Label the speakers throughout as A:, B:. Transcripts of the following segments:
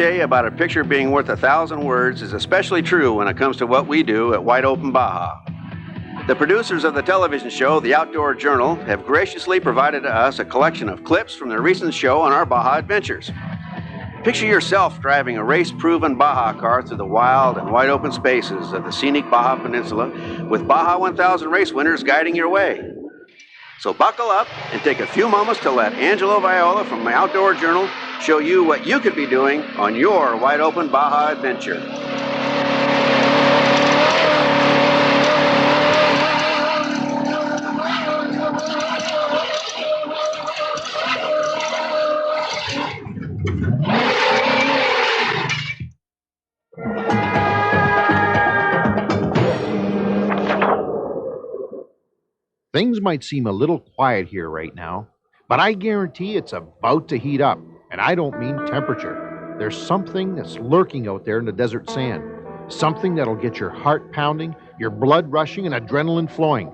A: About a picture being worth 1,000 words is especially true when it comes to what we do at Wide Open Baja. The producers of the television show, The Outdoor Journal, have graciously provided us a collection of clips from their recent show on our Baja adventures. Picture yourself driving a race-proven Baja car through the wild and wide open spaces of the scenic Baja Peninsula with Baja 1000 race winners guiding your way. So buckle up and take a few moments to let Angelo Viola from the Outdoor Journal show you what you could be doing on your wide open Baja adventure.
B: Things might seem a little quiet here right now, but I guarantee it's about to heat up, and I don't mean temperature. There's something that's lurking out there in the desert sand, something that'll get your heart pounding, your blood rushing, and adrenaline flowing.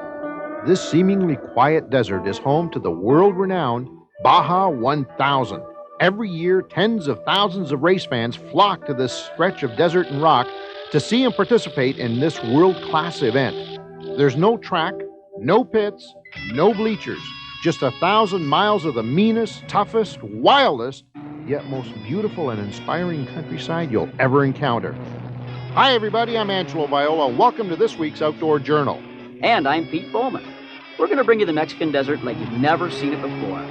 B: This seemingly quiet desert is home to the world-renowned Baja 1000. Every year, tens of thousands of race fans flock to this stretch of desert and rock to see and participate in this world-class event. There's no track, no pits, no bleachers, just 1,000 miles of the meanest, toughest, wildest, yet most beautiful and inspiring countryside you'll ever encounter. Hi everybody, I'm Angelo Viola. Welcome to this week's Outdoor Journal.
C: And I'm Pete Bowman. We're going to bring you the Mexican desert like you've never seen it before.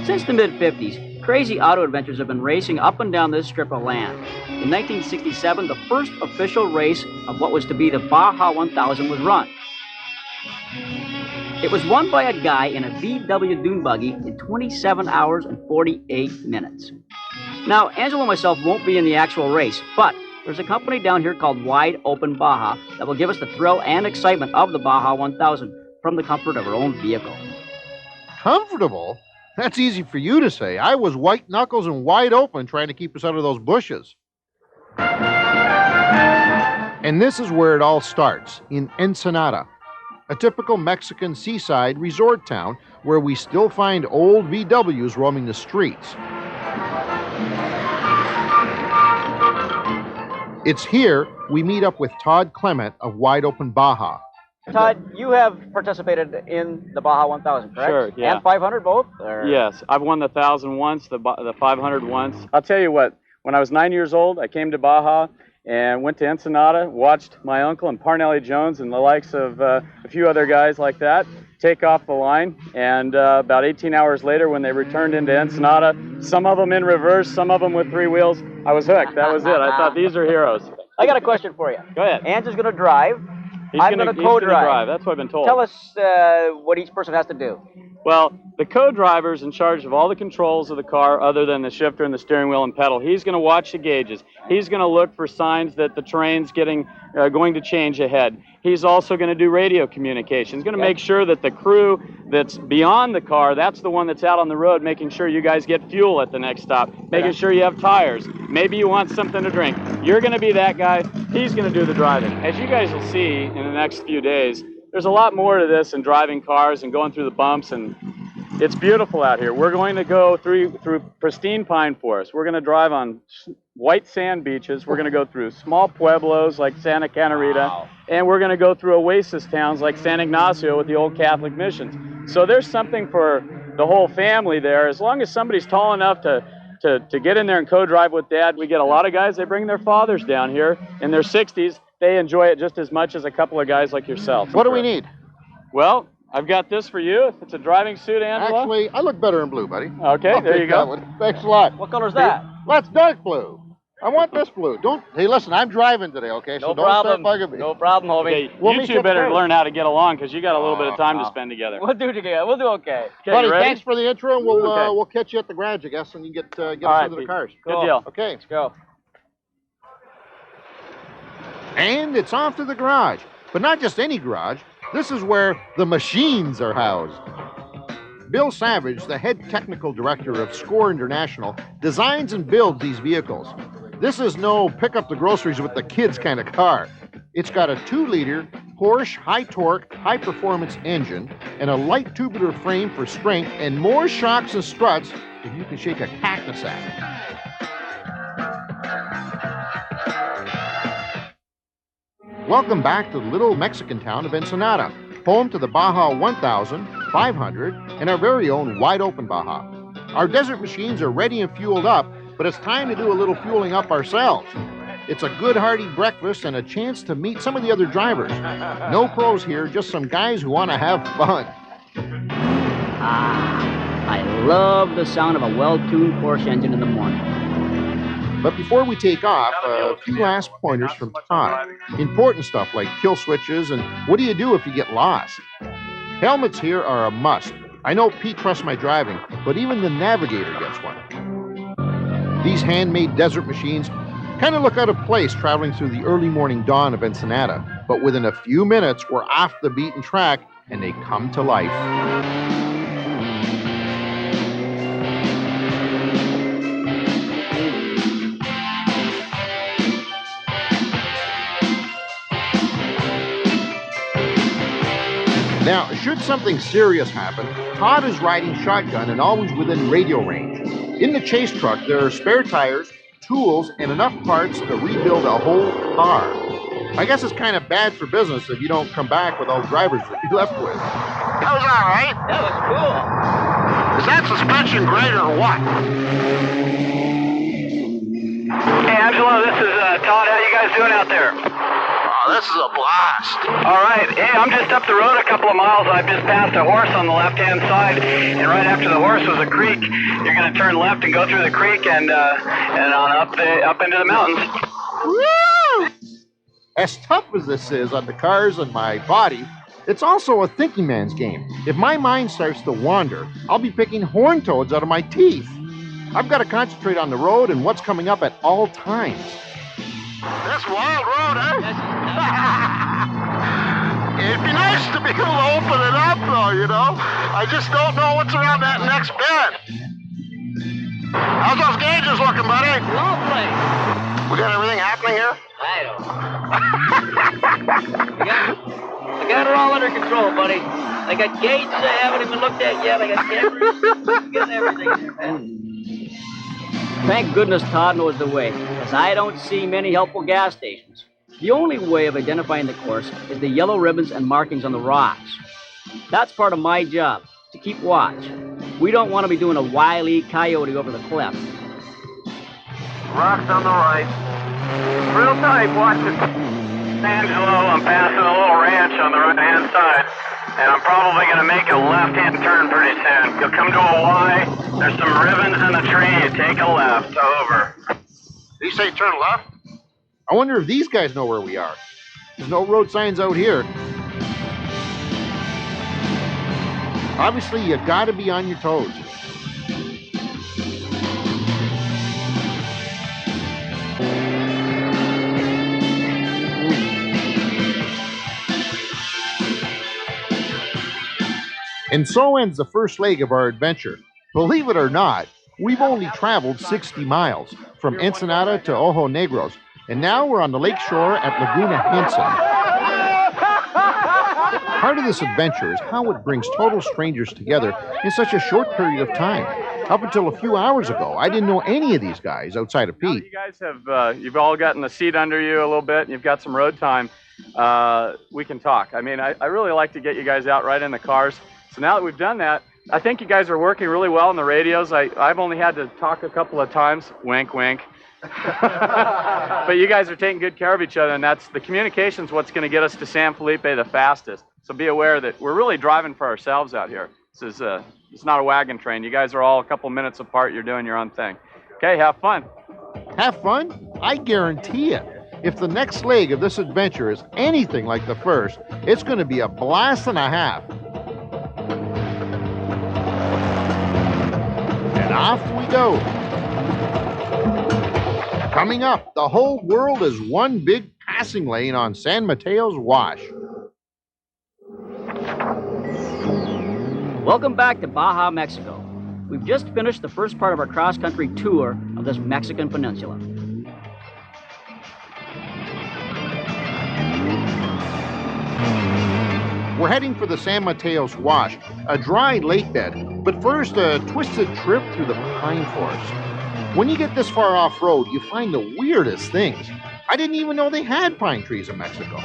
C: Since the mid-50s, crazy auto adventures have been racing up and down this strip of land. In 1967, the first official race of what was to be the Baja 1000 was run. It was won by a guy in a VW dune buggy in 27 hours and 48 minutes. Now, Angelo and myself won't be in the actual race, but there's a company down here called Wide Open Baja that will give us the thrill and excitement of the Baja 1000 from the comfort of our own vehicle.
B: Comfortable? That's easy for you to say. I was white knuckles and wide open trying to keep us out of those bushes. And this is where it all starts, in Ensenada, a typical Mexican seaside resort town where we still find old VWs roaming the streets. It's here we meet up with Todd Clement of Wide Open Baja.
C: Todd, you have participated in the Baja 1000, correct?
D: Sure, yeah.
C: And 500 both? Or?
D: Yes, I've won the 1,000 once, the 500 once. I'll tell you what, when I was 9 years old, I came to Baja and went to Ensenada, watched my uncle and Parnelli Jones and the likes of a few other guys like that take off the line. And about 18 hours later, when they returned into Ensenada, some of them in reverse, some of them with three wheels, I was hooked. That was it. I thought, these are heroes.
C: I got a question for you.
D: Go ahead.
C: Ange is going to drive.
D: He's
C: I'm going to co-drive.
D: That's what I've been told.
C: Tell us what each person has to do.
D: Well, the co-driver's in charge of all the controls of the car other than the shifter and the steering wheel and pedal. He's going to watch the gauges. He's going to look for signs that the terrain's going to change ahead. He's also going to do radio communication. He's going to make sure that the crew that's beyond the car, that's the one that's out on the road, making sure you guys get fuel at the next stop, making sure you have tires. Maybe you want something to drink. You're going to be that guy. He's going to do the driving. As you guys will see in the next few days, there's a lot more to this than driving cars and going through the bumps, and it's beautiful out here. We're going to go through pristine pine forest. We're going to drive on white sand beaches. We're going to go through small pueblos like Santa Catarina, and we're going to go through oasis towns like San Ignacio with the old Catholic missions. So there's something for the whole family there. As long as somebody's tall enough to get in there and co-drive with Dad, we get a lot of guys, they bring their fathers down here in their 60s. They enjoy it just as much as a couple of guys like yourself.
B: What do we need?
D: Well, I've got this for you. It's a driving suit, Angela.
B: Actually, I look better in blue, buddy.
D: Okay, there you go.
B: Thanks a lot.
C: What color's that?
B: Well, that's dark blue. I want this blue. Hey, listen, I'm driving today, okay? So don't start bugging me.
C: No problem, homie.
D: Okay, you two better learn how to get along because you got a little bit of time to spend together.
C: We'll do together. We'll do okay.
B: Buddy, thanks for the intro, and we'll catch you at the garage, I guess, and you get us into the cars.
D: Good deal.
B: Okay.
C: Let's go.
B: And it's off to the garage. But not just any garage. This is where the machines are housed. Bill Savage, the head technical director of SCORE International, designs and builds these vehicles. This is no pick up the groceries with the kids kind of car. It's got a 2-liter Porsche high-torque, high-performance engine and a light tubular frame for strength and more shocks and struts if you can shake a cactus at. Welcome back to the little Mexican town of Ensenada, home to the Baja 1000, 500, and our very own wide open Baja. Our desert machines are ready and fueled up, but it's time to do a little fueling up ourselves. It's a good hearty breakfast and a chance to meet some of the other drivers. No pros here, just some guys who want to have fun.
C: I love the sound of a well-tuned Porsche engine in the morning.
B: But before we take off, a few last pointers from Todd. Important stuff like kill switches and what do you do if you get lost? Helmets here are a must. I know Pete trusts my driving, but even the navigator gets one. These handmade desert machines kind of look out of place traveling through the early morning dawn of Ensenada, but within a few minutes, we're off the beaten track and they come to life. Now, should something serious happen, Todd is riding shotgun and always within radio range. In the chase truck, there are spare tires, tools, and enough parts to rebuild a whole car. I guess it's kind of bad for business if you don't come back with all the drivers that you're left with.
A: That was all right.
C: That was cool.
A: Is that suspension great or what?
E: Hey, Angelo, this is Todd. How you guys doing out there?
A: Oh, this is a blast.
E: All right. Hey, I'm just up the road a couple of miles. I've just passed a horse on the left-hand side, and right after the horse was a creek. You're going to turn left and go through the creek and on up into the mountains.
B: Woo! As tough as this is on the cars and my body, it's also a thinking man's game. If my mind starts to wander, I'll be picking horn toads out of my teeth. I've got to concentrate on the road and what's coming up at all times.
A: This wild road, eh? It'd be nice to be able to open it up, though, you know? I just don't know what's around that next bend. How's those gauges looking, buddy?
C: Lovely.
A: We got everything happening here?
C: I got it all under control, buddy. I got gauges I haven't even looked at yet. I got cameras. I got everything there, man. Thank goodness Todd knows the way, as I don't see many helpful gas stations. The only way of identifying the course is the yellow ribbons and markings on the rocks. That's part of my job, to keep watch. We don't want to be doing a Wile E. Coyote over the cliff.
E: Rocks on the right. Real tight. Watch it. Angelo, I'm passing a little ranch on the right-hand side, and I'm probably going to make a left-hand turn pretty soon. You'll come to a Y. There's some ribbons in the tree. You take a left. Over.
A: Did you say turn left?
B: I wonder if these guys know where we are. There's no road signs out here. Obviously, you got to be on your toes. And so ends the first leg of our adventure. Believe it or not, we've only traveled 60 miles from Ensenada to Ojo Negros, and now we're on the lake shore at Laguna Hansen. Part of this adventure is how it brings total strangers together in such a short period of time. Up until a few hours ago, I didn't know any of these guys outside of Pete.
D: You guys have, you've all gotten the seat under you a little bit, and you've got some road time. We can talk. I mean, I really like to get you guys out right in the cars. So now that we've done that, I think you guys are working really well on the radios. I've only had to talk a couple of times. Wink, wink. But you guys are taking good care of each other, and that's the communication's what's going to get us to San Felipe the fastest. So be aware that we're really driving for ourselves out here. This is it's not a wagon train. You guys are all a couple minutes apart. You're doing your own thing. Okay, have fun.
B: Have fun? I guarantee it. If the next leg of this adventure is anything like the first, it's going to be a blast and a half. And off we go. Coming up, the whole world is one big passing lane on San Mateo's Wash.
C: Welcome back to Baja, Mexico. We've just finished the first part of our cross-country tour of this Mexican peninsula.
B: We're heading for the San Mateo's Wash, a dry lake bed, but first a twisted trip through the pine forest. When you get this far off-road, you find the weirdest things. I didn't even know they had pine trees in Mexico.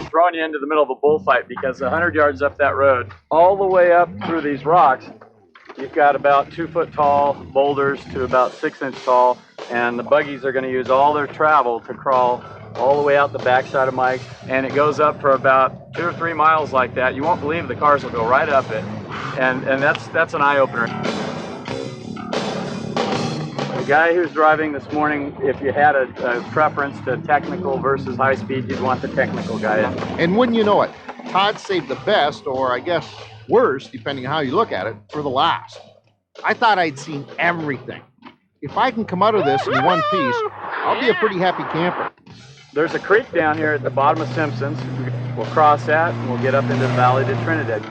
D: Throwing you into the middle of a bullfight because 100 yards up that road, all the way up through these rocks, you've got about 2-foot tall boulders to about 6-inch tall, and the buggies are going to use all their travel to crawl all the way out the backside of Mike's, and it goes up for about 2 or 3 miles like that. You won't believe the cars will go right up it, and that's an eye-opener. The guy who's driving this morning, if you had a preference to technical versus high speed, you'd want the technical guy.
B: And wouldn't you know it, Todd saved the best, or I guess worst, depending on how you look at it, for the last. I thought I'd seen everything. If I can come out of this in one piece, I'll be a pretty happy camper.
D: There's a creek down here at the bottom of Simpson's. We'll cross that and we'll get up into the valley to Trinidad.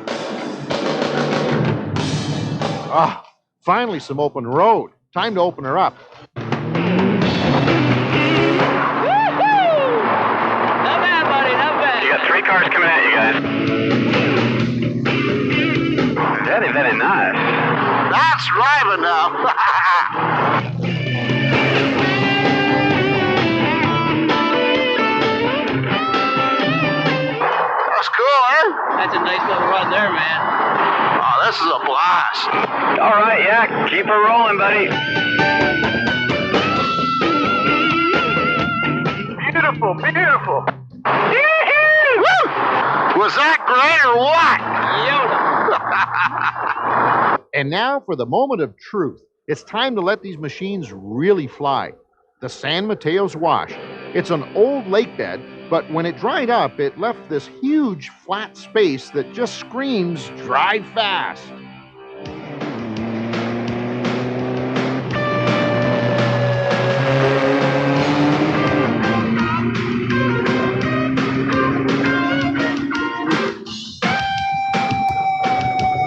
B: Ah, finally some open road. Time to open her up.
C: Not bad, buddy, not bad.
E: You got 3 cars coming at you guys. Very, very nice.
A: That's driving now. That's cool, huh?
C: That's a nice little run there, man.
A: Oh, this is a blast.
E: All right, yeah, keep her rolling, buddy. Beautiful, beautiful.
A: Woo! Was that great or what?
B: And now for the moment of truth. It's time to let these machines really fly. The San Mateo's Wash. It's an old lake bed, but when it dried up, it left this huge flat space that just screams, drive fast.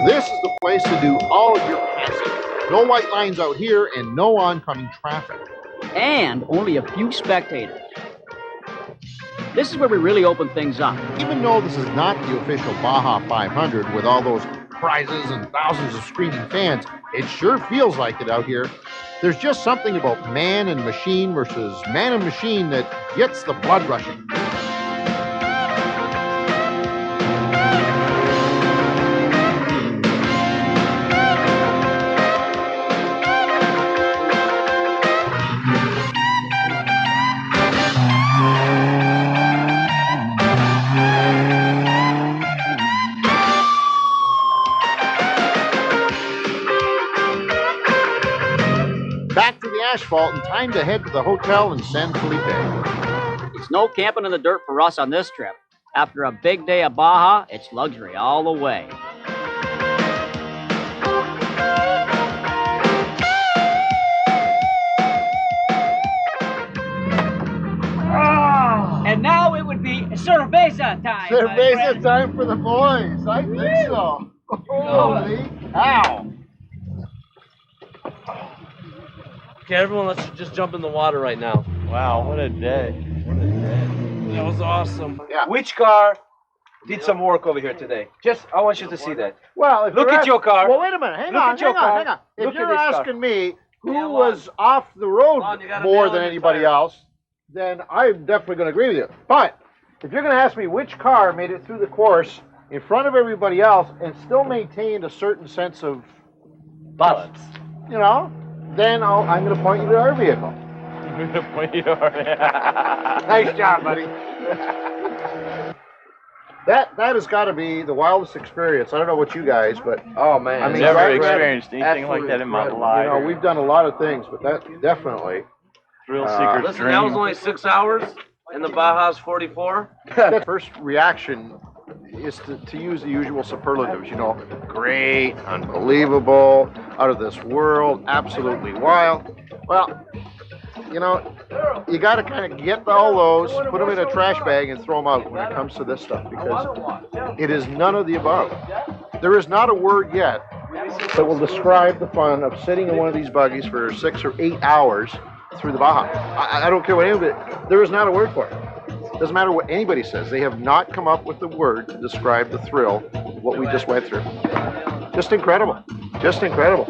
B: This is the place to do all of your passing. No white lines out here and no oncoming traffic.
C: And only a few spectators. This is where we really open things up.
B: Even though this is not the official Baja 500 with all those prizes and thousands of screaming fans, it sure feels like it out here. There's just something about man and machine versus man and machine that gets the blood rushing. Back to the asphalt and time to head to the hotel in San Felipe.
C: It's no camping in the dirt for us on this trip. After a big day of Baja, it's luxury all the way. And now it would be cerveza time.
B: Cerveza time for the boys. I think so. Holy cow.
F: Okay, everyone, let's just jump in the water right now.
D: Wow, what a day. What a day.
F: That was awesome.
B: Yeah.
G: Which car did some work over here today? Just, I want you to see that.
B: Well,
G: Look at your car.
B: Well, wait a minute. Hang
G: Look
B: on.
G: at your car.
B: If
G: Look at
B: you're
G: this car.
B: asking me who
G: Yeah,
B: was off the road
G: Lon, you got a
B: more
G: nail
B: than
G: in your
B: anybody
G: tire.
B: else, then I'm definitely going to agree with you. But if you're going to ask me which car made it through the course in front of everybody else and still maintained a certain sense of
F: Balance.
B: you know, then I'm going to point you to our vehicle.
D: I'm gonna point you over.
B: Nice job, buddy. That has got to be the wildest experience. I don't know what you guys, but
G: Oh, man.
B: I mean,
D: Never
B: right,
D: experienced anything like
G: absolutely
D: that in my
G: incredible.
D: life.
B: you know, we've done a lot of things, but that definitely.
D: Thrill seeker's
G: Listen,
D: dream.
G: that was only 6 hours, and the Baja's 44.
B: That first reaction is to use the usual superlatives, you know, great, unbelievable, out of this world, absolutely wild. Well, you know, you got to kind of get all those, put them in a trash bag, and throw them out when it comes to this stuff, because it is none of the above. There is not a word yet that will describe the fun of sitting in one of these buggies for 6 or 8 hours through the Baja. I don't care what anybody, there is not a word for it. Doesn't matter what anybody says. They have not come up with the word to describe the thrill of what we just went through. Just incredible. Just incredible.